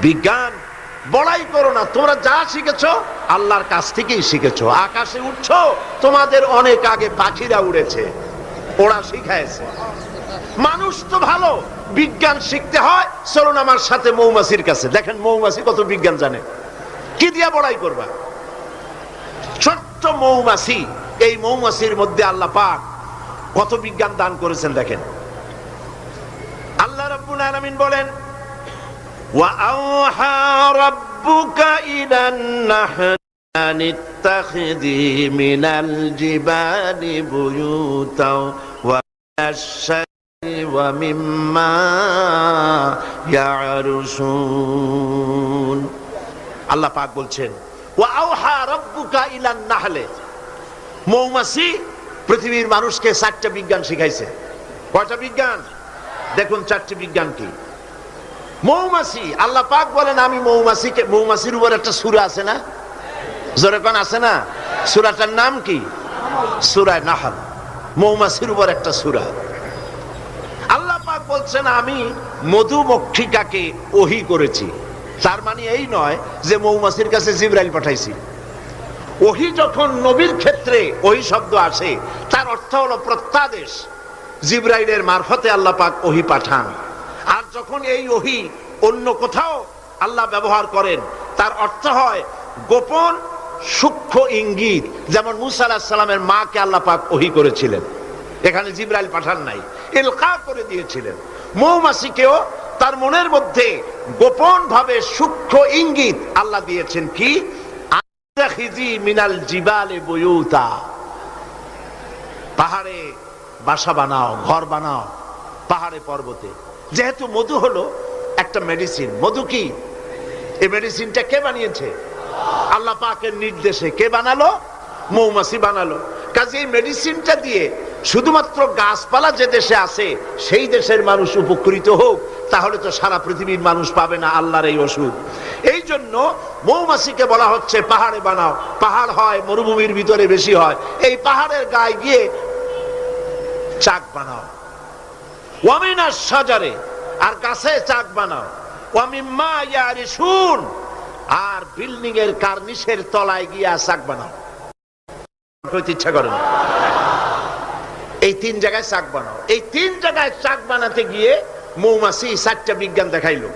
বিজ্ঞান বড়াই করো না, তোমরা যা শিখেছো আল্লাহর কাছ থেকেই শিখেছো। আকাশে উঠছো, তোমাদের অনেক আগে পাখিরা উড়েছে, ওরা শিখাইছে। মানুষ তো ভালো, বিজ্ঞান শিখতে হয়, চলুন আমার সাথে মৌমাছির কাছে, দেখেন মৌমাছি কত বিজ্ঞান জানে। কি দিয়া বড়াই করবা? ছোট্ট মৌমাছি, এই মৌমাছির মধ্যে আল্লাহ পাক কত বিজ্ঞান দান করেছেন দেখেন। আল্লাহ রাব্বুল আলামিন বলেন, ওয়া আওহা রাব্বুকা ইলান নাহলি আন ইত্তাখিযি মিনাল জিবালি বুয়ুতাও ওয়া আশ-শাজরি ওয়া মিম্মা ইয়ারুশুন। আল্লাহ পাক বলছেন, ওয়া আওহা রাব্বুকা ইলান নাহলি, মৌমাছি পৃথিবীর মানুষকে 4টা বিজ্ঞান শিখাইছে। কয়টা বিজ্ঞান? দেখুন 4টি বিজ্ঞান কি। মৌমাছি, আল্লাহ পাক বলেন আমি মৌমাছিকে, মৌমাছির উপর একটা সূরা আছে না, জোরে কোন আছে না? সূরাটার নাম কি? সূরা নাহল। মৌমাছির উপর একটা সূরা। আল্লাহ পাক বলছেন আমি মধুমক্ষিকাকে ওহী করেছি। তার মানে এই নয় যে মৌমাছির কাছে জিবরাইল পাঠাইছি। ওহী যখন নবীর ক্ষেত্রে ওহী শব্দ আসে, তার অর্থ হলো প্রত্যাদেশ। জিবরাইলের মারফতে আল্লাহ পাক ওহী পাঠান। আর যখন এই ওহী অন্য কোথাও আল্লাহ ব্যবহার করেন, তার অর্থ হয় গোপন সূক্ষ্ম ইঙ্গিত। যেমন মূসা আলাইহিস সালামের মাকে আল্লাহ পাক ওহী করেছিলেন, এখানে জিবরাইল পাঠান নাই, ইলকা করে দিয়েছিলেন। মৌমাছিকেও তার মনের মধ্যে গোপন ভাবে সূক্ষ্ম ইঙ্গিত আল্লাহ দিয়েছেন কি, আখিজি মিনাল জিবালে বুয়ুতা, পাহাড়ে বাসা বানাও, ঘর বানাও পাহাড়ে পর্বতে। যেহেতু মধু হলো একটা মেডিসিন, মধু কি? এই মেডিসিনটা কে বানিয়েছে? আল্লাহ পাকের নির্দেশে। কে বানালো? মৌমাছি বানালো। কাজে এই মেডিসিনটা দিয়ে শুধুমাত্র গাছপালা যে দেশে আছে সেই দেশের মানুষ উপকৃত হোক, তাহলে তো সারা পৃথিবীর মানুষ পাবে না আল্লাহর এই ওষুধ। এই জন্য মৌমাছিকে বলা হচ্ছে পাহাড়ে বানাও। পাহাড় হয় মরুভূমির ভিতরে বেশি হয়, এই পাহাড়ের গায়ে গিয়ে চাক বানাও। ওয়ামিনা শাজারে, আর গাছে চাক বানাও। ওয়ামিম্মা ইয়ারিশুন, আর বিল্ডিং এর কার্নিশের তলায় গিয়া চাক বানাও। ইচ্ছা করে না, এই 3 জায়গায় চাক বানাও। এই 3 জায়গায় চাক বানাতে গিয়ে মৌমাছি 4টা বিজ্ঞান দেখাইলো।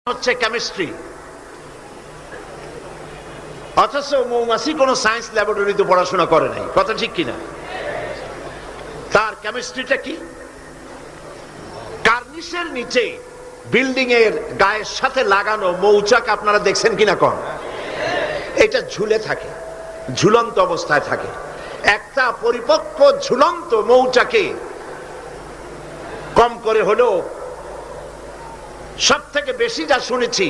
হচ্ছে কেমিস্ট্রি, অথচ মৌমাছি কোন সায়েন্স ল্যাবরেটরিতে পড়াশোনা করে নাই, কথা ঠিক কিনা? তার কেমিস্ট্রিটা কি? কার্নিশের নিচে বিল্ডিং এর গায়ের সাথে লাগানো মৌচাক আপনারা দেখছেন কিনা কোন? এটা ঝুলে থাকে, ঝুলন্ত অবস্থায় থাকে। একটা পরিপক্ক ঝুলন্ত মৌচাকে কম করে হলেও সব থেকে বেশি যা শুনেছি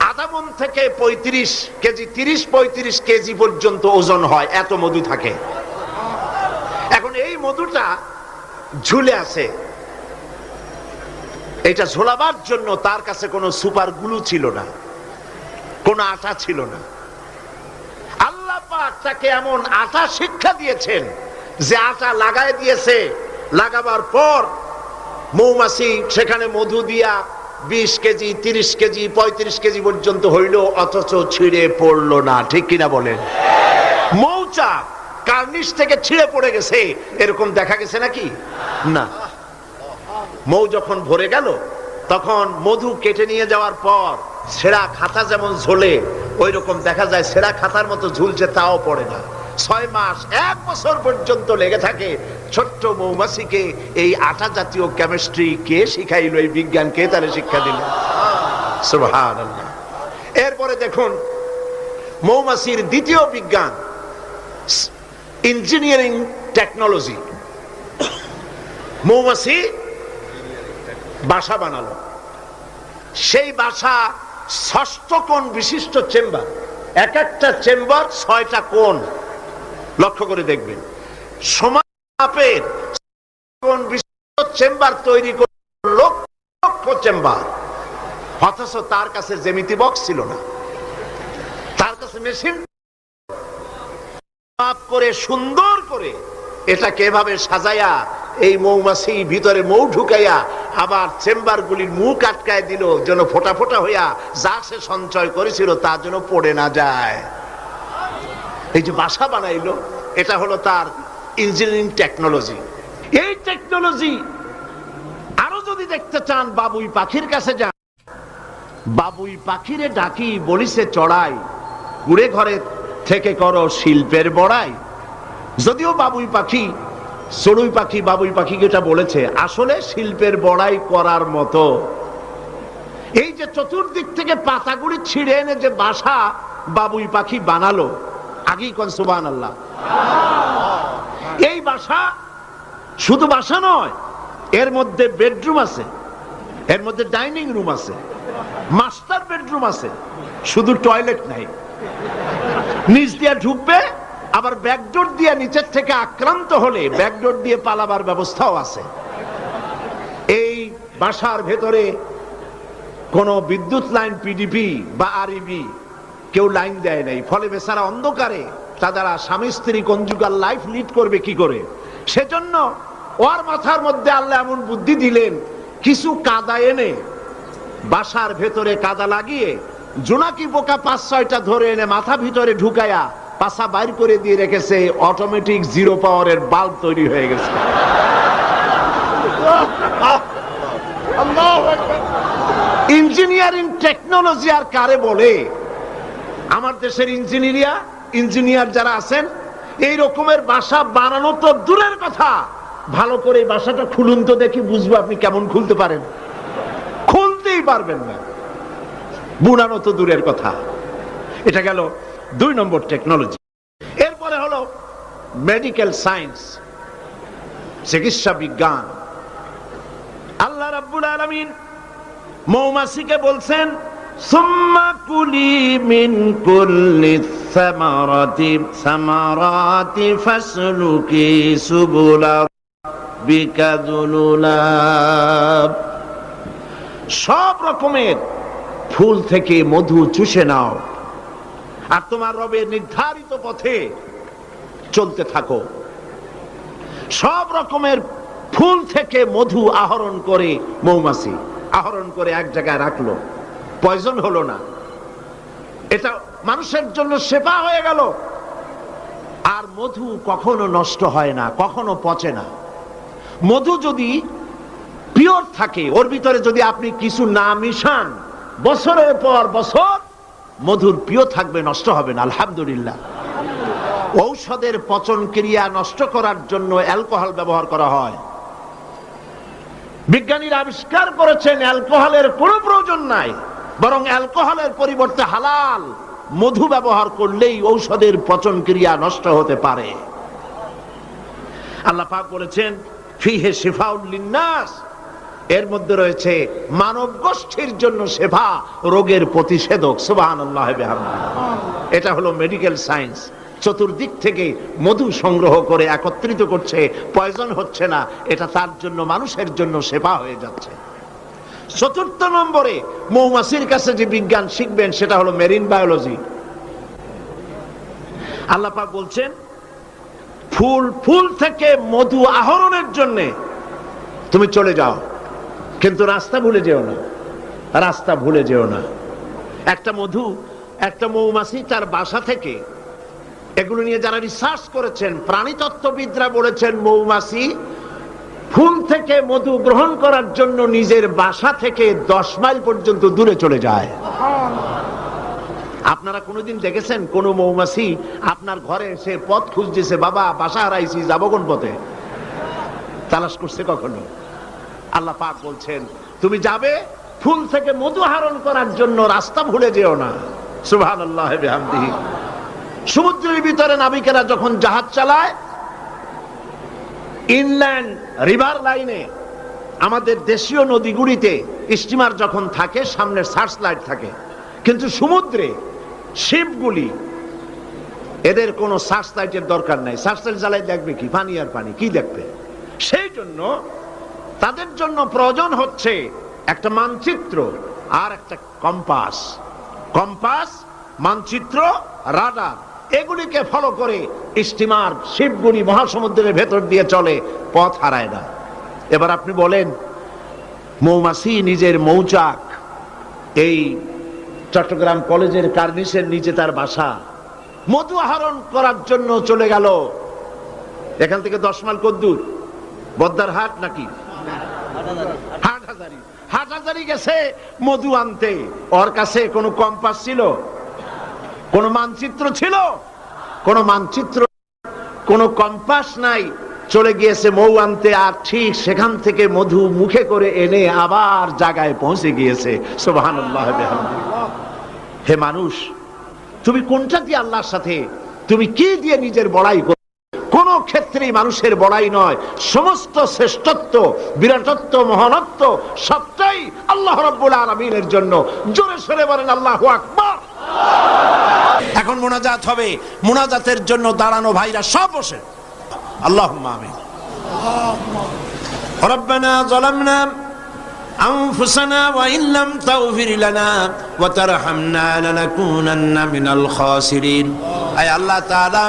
আধা মণ থেকে 35 কেজি, 30-35 কেজি পর্যন্ত ওজন হয়, এত মধু থাকে। এখন এই মধুটা ঝুলে আছে, এটা ঝোলাবার জন্য তার কাছে কোনো সুপার গ্লু ছিল না, কোনো আটা ছিল না। আল্লাহ পাক তাকে এমন আটা শিক্ষা দিয়েছেন যে আটা লাগায় দিয়েছে, লাগাবার পর মৌমাছি সেখানে মধু দিয়া 20 কেজি, 30 কেজি, 35 কেজি পর্যন্ত হইল, অথচ ছিঁড়ে পড়লো না। ঠিক কিনা বলেন? মৌচাক কার্নিশ থেকে ছিঁড়ে পড়ে গেছে এরকম দেখা গেছে নাকি? না। মৌ যখন ভরে গেল, তখন মধু কেটে নিয়ে যাওয়ার পর ছেঁড়া খাতা যেমন ঝোলে, ওই রকম দেখা যায় ছেঁড়া খাতার মতো ঝুলছে, তাও পড়ে না। 6 মাস 1 বছর পর্যন্ত লেগে থাকে। ছোট্ট মৌমাছিকে এই আটা জাতীয় কেমিস্ট্রি কে শিখাইলো? এই বিজ্ঞান কে তারে শিক্ষা দিল? সুবহানাল্লাহ। এরপরে দেখুন মৌমাছির দ্বিতীয় বিজ্ঞান, ইঞ্জিনিয়ারিং টেকনোলজি। মৌমাছি বাসা বানালো, সেই বাসা 6 কোণ বিশিষ্ট চেম্বার, এক একটা চেম্বার 6টা কোণ। লক্ষ্য করে দেখবেন, সমান মাপের কোণ বিশিষ্ট চেম্বার তৈরি করে লক্ষ লক্ষ চেম্বার। অথচ তার কাছে জ্যামিতি বক্স ছিল না, তার কাছে মেশিন মাপ করে সুন্দর করে এটাকে এভাবে সাজায়া এই মৌমাছি ভিতরে মৌ ঢুকাইয়া আবার চেম্বারগুলির মুখ আটকায় দিল, যেন ফোটা ফোটা হইয়া যা সে সঞ্চয় করেছিল তা যেন পড়ে না যায়। এই যে বাসা বানাইলো, এটা হলো তার ইঞ্জিনিয়ারিং টেকনোলজি। এই টেকনোলজি আরো যদি দেখতে চান, বাবুই পাখির কাছে যান। বাবুই পাখিরে ডাকি, বলিছে চড়াই, কুড়ে ঘরে থেকে করো শিল্পের বড়াই। যদিও বাবুই পাখি, চড়ুই পাখি বাবুই পাখিকে এটা বলেছে, আসলে শিল্পের বড়াই করার মতো। এই যে চতুর্দিক থেকে পাতাগুলি ছিঁড়ে এনে যে বাসা বাবুই পাখি বানালো, আগেই কোন সুবহানাল্লাহ। এই বাসা শুধু বাসা নয়, এর মধ্যে বেডরুম আছে, এর মধ্যে ডাইনিং রুম আছে, মাস্টার বেডরুম আছে, শুধু টয়লেট নাই। নিচ দিয়ে ঢুকবে, আবার ব্যাকডোর দিয়ে নিচের থেকে আক্রান্ত হলে ব্যাকডোর দিয়ে পালাবার ব্যবস্থাও আছে। এই বাসার ভেতরে কোন বিদ্যুৎ লাইন পিডিপি বা আরইবি কেউ লাইন দেয় নাই, ফলে বেচারা অন্ধকারে তারা স্বামী স্ত্রী কনজুগাল লাইফ লিড করবে কি করে। সেজন্য ওর মাথার মধ্যে আল্লাহ এমন বুদ্ধি দিলেন, কিছু কাদা এনে বাসার ভেতরে কাদা লাগিয়ে জোনাকি পোকা 5-6টা ধরে এনে মাথা ভিতরে ঢুকায়া পাছা বাইর করে দিয়ে রেখেছে। অটোমেটিক 0 পাওয়ারের বাল্ব তৈরি হয়ে গেছে। ইঞ্জিনিয়ারিং টেকনোলজি আর কারে বলে? আমার দেশের ইঞ্জিনিয়ার যারা আছেন, এই রকমের বাসা বানানো তো দূরের কথা, ভালো করে বাসাটা খুলুন তো দেখি, বুঝবো আপনি কেমন খুলতে পারেন। খুলতেই পারবেন না, বুনানো তো দূরের কথা। এটা গেল 2 নম্বর টেকনোলজি। এরপরে হলো মেডিকেল সায়েন্স, চিকিৎসা বিজ্ঞান। আল্লাহ রাব্বুল আলামিন মৌমাছিকে বলছেন, সুম্মা কুলি মিন কুল্লি সামারাতি ফাসলুকি সুবুলা রাব্বিকা যুলুলা। সব রকমের ফুল থেকে মধু চুষে নাও আর তোমার রবের নির্ধারিত পথে চলতে থাকো। সব রকমের ফুল থেকে মধু আহরণ করে মৌমাছি আহরণ করে এক জায়গায় রাখলো, পয়জন হলো না, এটা মানুষের জন্য সেবা হয়ে গেল। আর মধু কখনো নষ্ট হয় না, কখনো পচে না। মধু যদি পিওর থাকে, ওর ভিতরে যদি আপনি কিছু না মিশান, বছরের পর বছর মধুর পিও থাকবে, নষ্ট হবে না। আলহামদুলিল্লাহ। ঔষধের পচন ক্রিয়া নষ্ট করার জন্য অ্যালকোহল ব্যবহার করা হয়। বিজ্ঞানীরা আবিষ্কার করেছেন অ্যালকোহলের কোনো প্রয়োজন নাই, বরং অ্যালকোহলের পরিবর্তে হালাল মধু ব্যবহার করলেই ঔষধের পচন ক্রিয়া নষ্ট হতে পারে। আল্লাহ পাক বলেছেন, ফিহে শিফাউল লিন্নাস, এর মধ্যে রয়েছে মানব গোষ্ঠীর জন্য সেবা, রোগের প্রতিষেধক। সুবহানাল্লাহ বিহামদিহি। এটা হলো মেডিকেল সায়েন্স। চতুর্দিক থেকে মধু সংগ্রহ করে একত্রিত করছে, পয়জন হচ্ছে না, এটা তার জন্য, মানুষের জন্য সেবা হয়ে যাচ্ছে। 4র্থ নম্বরে মৌমাছির কাছে যে বিজ্ঞান শিখবেন সেটা হলো মেরিন বায়োলজি। আল্লাহ পাক বলছেন, ফুল থেকে মধু আহরণের জন্য তুমি চলে যাও, কিন্তু রাস্তা ভুলে যেও না, রাস্তা ভুলে যেও না। একটা মৌমাছি তার বাসা থেকে, এগুলো নিয়ে যারা রিসার্চ করেছেন, প্রাণীতত্ত্ববিদরা বলেছেন, মৌমাছি ফুল থেকে মধু গ্রহণ করার জন্য নিজের বাসা থেকে 10 মাইল পর্যন্ত দূরে চলে যায়। আপনারা কোনোদিন দেখেছেন কোন মৌমাছি আপনার ঘরে এসে পথ খুঁজতেছে, বাবা বাসা হারাইছি, যাবো কোন পথে? তালাশ করছে কখনো? আল্লাহ পাক বলছেন, তুমি যাবে ফুল থেকে মধু আহরণ করার জন্য, রাস্তা ভুলে যেও না। সুবহানাল্লাহ বিহামদিহি। সমুদ্রের ভিতরে নাবিকেরা যখন জাহাজ চালায়, ইনল্যান্ড রিভার লাইনে, আমাদের দেশীয় নদীগুলিতে স্টিমার যখন থাকে সামনে সার্চ লাইট থাকে, কিন্তু সমুদ্রে শিপগুলি, এদের কোনো সার্চ লাইটের দরকার নাই। সার্চ লাইট জ্বালাই দেখবে কি? পানি আর পানি, কি দেখবে? সেই জন্য তাদের জন্য প্রয়োজন হচ্ছে একটা মানচিত্র আর একটা কম্পাস। কম্পাস, মানচিত্র, রাডার, এগুলিকে ফলো করে স্টিমার শিবগুলি মহাসমুদ্রের ভেতর দিয়ে চলে, পথ হারায় না। এবার আপনি বলেন, মৌমাছি নিজের মৌচাক, এই চট্টগ্রাম কলেজের কার্নিসের নিচে তার বাসা, মধু আহরণ করার জন্য চলে গেল। এখান থেকে 10 মাইল কদ্দূর? বদ্দার হাট নাকি হাটহাজারী? হাটহাজারী গেছে মধু আনতে। ওর কাছে কোনো কম্পাস ছিল? কোনো মানচিত্র ছিল? কোনো মানচিত্র, কোনো কম্পাস নাই। চলে গিয়েছে মৌ আনতে, আর ঠিক সেখান থেকে মধু মুখে করে এনে আবার জায়গায় পৌঁছে গিয়েছে। সুবহানাল্লাহ বিহামদিহি। হে মানুষ, তুমি কোনটা দিয়ে আল্লাহর সাথে, তুমি কি দিয়ে নিজের বড়াই করো? কোন ক্ষেত্রেই মানুষের বড়াই নয়, সমস্ত শ্রেষ্ঠত্ব, বিরাটত্ব, মহানত্ব সবটাই আল্লাহ রাব্বুল আলামিনের জন্য। জোরে সরে বলেন আল্লাহু আকবার। এখন মুনাজাত হবে, মুনাজাতের জন্য দাঁড়ানো ভাইরা সব বসে। আল্লাহুম্মা আমিন। রব্বানা যালামনা আনফুসানা ওয়া ইন লাম তাগফির লানা ওয়া তারহামনা লানাকুনান্না মিনাল খাসিরিন। আয় আল্লাহ তাআলা,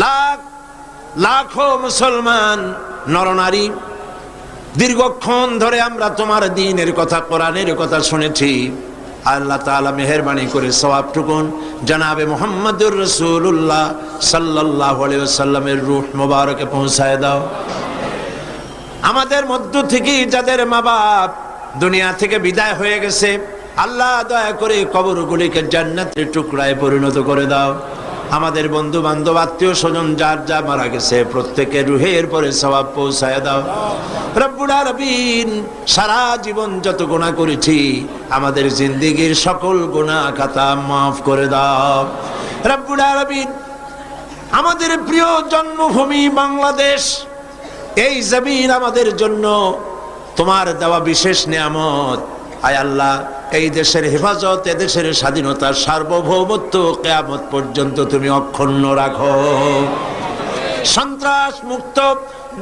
লাখ লাখো মুসলমান নরনারী দীর্ঘক্ষণ ধরে আমরা তোমার দ্বীনের কথা, কোরআনের কথা শুনেছি। আল্লাহ তাআলা মেহেরবানি করে সওয়াবটুকুন জনাবে মুহাম্মদুর রাসূলুল্লাহ সাল্লাল্লাহু আলাইহি ওয়াসাল্লামের রূহ মুবারকে পৌঁছায় দাও। আমাদের মধ্য থেকে যাদের মা বাপ দুনিয়া থেকে বিদায় হয়ে গেছে, আল্লাহ দয়া করে কবরগুলিকে জান্নাতের টুকরায় পরিণত করে দাও। আমাদের বন্ধু বান্ধব, আত্মীয় স্বজন যার যা মারা গেছে, প্রত্যেকের রুহের পরে সওয়াব পৌঁছায় দাও। রব্বুল আলামিন, সারা জীবন যত গুনাহ করেছি, আমাদের জিন্দেগীর সকল গুনাহ খাতা মাফ করে দাও। রব্বুল আলামিন, আমাদের প্রিয় জন্মভূমি বাংলাদেশ, এই জমিন আমাদের জন্য তোমার দেওয়া বিশেষ নিয়ামত। আয় আল্লাহ, এই দেশের হেফাজত, এ দেশের স্বাধীনতা, সার্বভৌমত্ব কিয়ামত পর্যন্ত তুমি অক্ষুণ্ণ রাখো। সন্ত্রাস মুক্ত,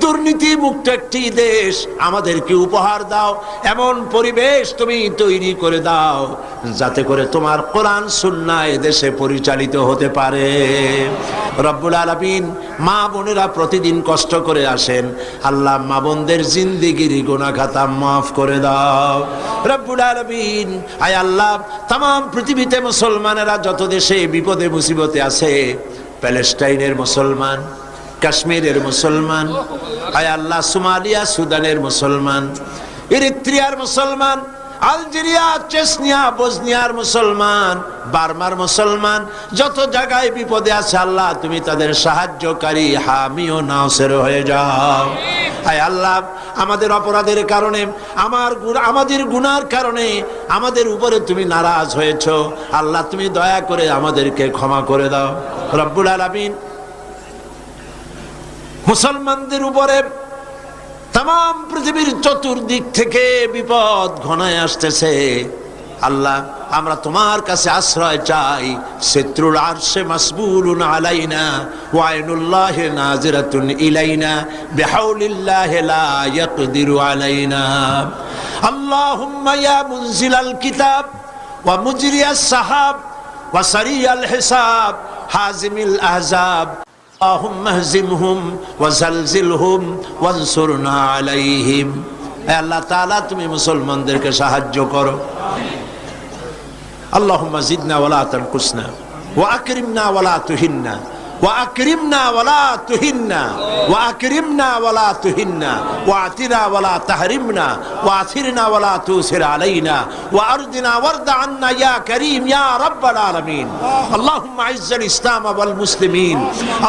দুর্নীতি মুক্ত একটি দেশ আমাদেরকে উপহার দাও। এমন পরিবেশ তুমি তৈরি করে দাও যাতে করে তোমার কোরআন সুন্নাহ দেশে পরিচালিত হতে পারে। রব্বুল আলামিন, মা বোনেরা প্রতিদিন কষ্ট করে আসেন, আল্লাহ মা বোনদের জিন্দেগির গুনাহ খাতা মাফ করে দাও। রব্বুল আলামিন, আয় আল্লাহ, तमाम পৃথিবীতে মুসলমানেরা যত দেশে বিপদে মুসিবতে আছে, প্যালেস্টাইনের মুসলমান, কাশ্মীরের মুসলমান, আয় আল্লাহ, সোমালিয়া সুদানের মুসলমান, এরিত্রিয়ার মুসলমান, আলজেরিয়া, চেচনিয়া, বসনিয়ার মুসলমান, বার্মার মুসলমান, যত জায়গায় বিপদে আছে আল্লাহ তুমি তাদের সাহায্যকারী, হামি ও নাসির হয়ে যাও। আয় আল্লাহ, আমাদের অপরাধের কারণে, আমাদের গুনার কারণে আমাদের উপরে তুমি নারাজ হয়েছো, আল্লাহ তুমি দয়া করে আমাদেরকে ক্ষমা করে দাও। রব্বুল আলামিন, মুসলমানদের উপরে तमाम পৃথিবীর চতুর্দিক থেকে বিপদ ঘনায় আসতেছে। আল্লাহ, আমরা তোমার কাছে আশ্রয় চাই। সিত্রুল আরশে মাসবুলুন আলাইনা ওয়া আইনুল্লাহি নাজিরাতুন ইলাইনা বিহাউলিল্লাহি লা ইয়াকদিরু আলাইনা। আল্লাহুম্মা ইয়া মুনজিলাল কিতাব ওয়া মুজরিয়াস সাহাব ওয়া সারিয়াল হিসাব হাজিমিল আহজাব, اللهم اهزمهم وزلزلهم وانصرنا عليهم। আল্লাহ তাআলা, তুমি মুসলমানদেরকে সাহায্য করো। اللهم زدنا ولا تنقصنا واكرمنا ولا تهنا واكرمنا ولا تهنا واكرمنا ولا تهنا واعطنا ولا تحرمنا واثرنا ولا تؤثر علينا وارضنا وارض عنا يا كريم يا رب العالمين. اللهم اعز الاسلام والمسلمين،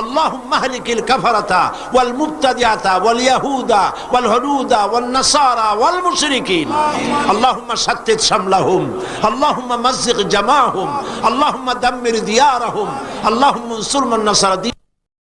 اللهم اهلك الكفرة والمبتدعة واليهود والهنود والنصارى والمشركين. اللهم شتت شملهم، اللهم مزق جماعهم، اللهم دمر ديارهم، اللهم انصر من نصر دين